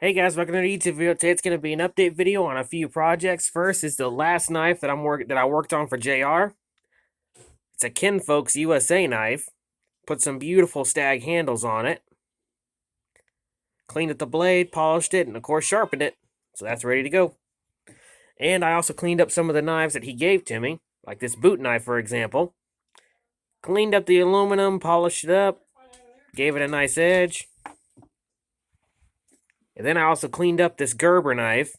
Hey guys, welcome to the YouTube video. Today it's going to be an update video on a few projects. First is the last knife that I worked on for JR. It's a Kinfolks USA knife. Put some beautiful stag handles on it. Cleaned up the blade, polished it, and of course sharpened it. So that's ready to go. And I also cleaned up some of the knives that he gave to me, like this boot knife for example. Cleaned up the aluminum, polished it up, gave it a nice edge. And then I also cleaned up this Gerber knife.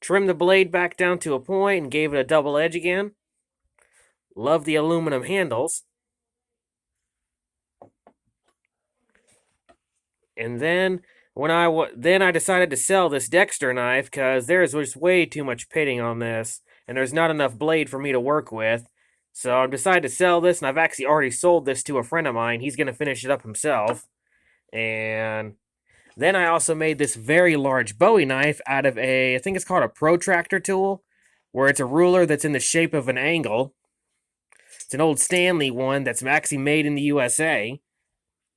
Trimmed the blade back down to a point and gave it a double edge again. Love the aluminum handles. And then I decided to sell this Dexter knife because there's just way too much pitting on this, and there's not enough blade for me to work with. So I decided to sell this, and I've actually already sold this to a friend of mine. He's going to finish it up himself. And then I also made this very large Bowie knife out of I think it's called a protractor tool, where it's a ruler that's in the shape of an angle. It's an old Stanley one that's actually made in the USA,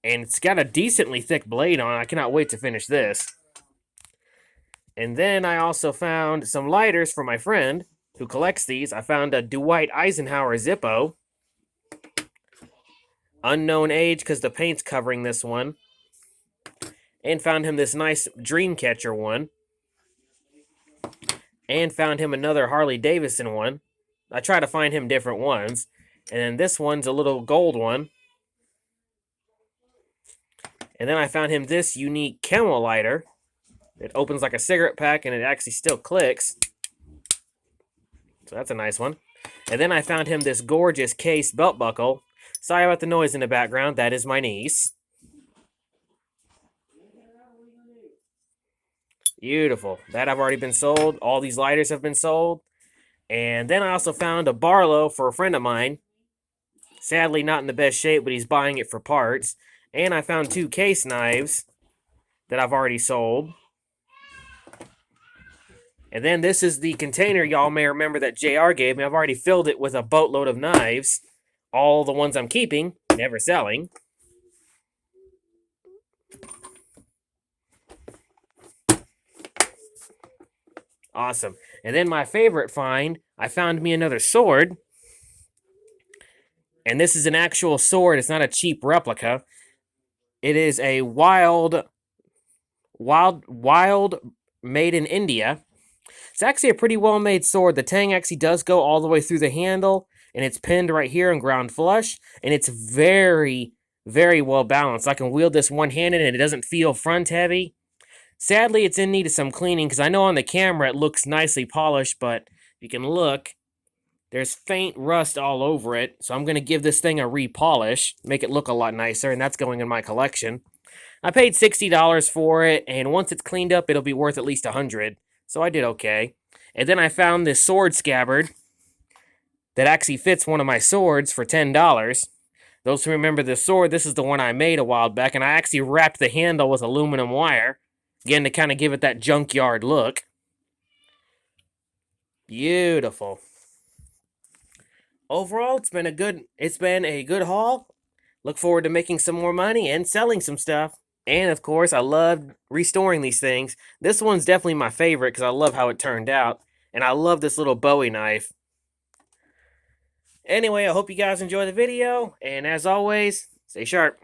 and it's got a decently thick blade on it. I cannot wait to finish this. And then I also found some lighters for my friend who collects these. I found a Dwight Eisenhower Zippo. Unknown age because the paint's covering this one. And found him this nice Dreamcatcher one. And found him another Harley Davidson one. I try to find him different ones. And then this one's a little gold one. And then I found him this unique camel lighter. It opens like a cigarette pack and it actually still clicks. So that's a nice one. And then I found him this gorgeous case belt buckle. Sorry about the noise in the background. That is my niece. Beautiful. That have already been sold. All these lighters have been sold. And then I also found a Barlow for a friend of mine. Sadly not in the best shape, but he's buying it for parts. And I found two case knives that I've already sold. And then this is the container y'all may remember that JR gave me. I've already filled it with a boatload of knives. All the ones I'm keeping, never selling. Awesome. And then my favorite find, I found me another sword. And this is an actual sword. It's not a cheap replica. It is a wild made in India. It's actually a pretty well-made sword. The tang actually does go all the way through the handle, and it's pinned right here and ground flush, and it's very, very well balanced. I can wield this one-handed, and it doesn't feel front-heavy. Sadly, it's in need of some cleaning, because I know on the camera it looks nicely polished, but you can look, there's faint rust all over it, so I'm going to give this thing a repolish, make it look a lot nicer, and that's going in my collection. I paid $60 for it, and once it's cleaned up, it'll be worth at least $100. So I did okay. And then I found this sword scabbard that actually fits one of my swords for $10. Those who remember this sword, this is the one I made a while back, and I actually wrapped the handle with aluminum wire, again, to kind of give it that junkyard look. Beautiful. Overall, it's been a good haul. Look forward to making some more money and selling some stuff. And, of course, I love restoring these things. This one's definitely my favorite because I love how it turned out. And I love this little Bowie knife. Anyway, I hope you guys enjoy the video. And as always, stay sharp.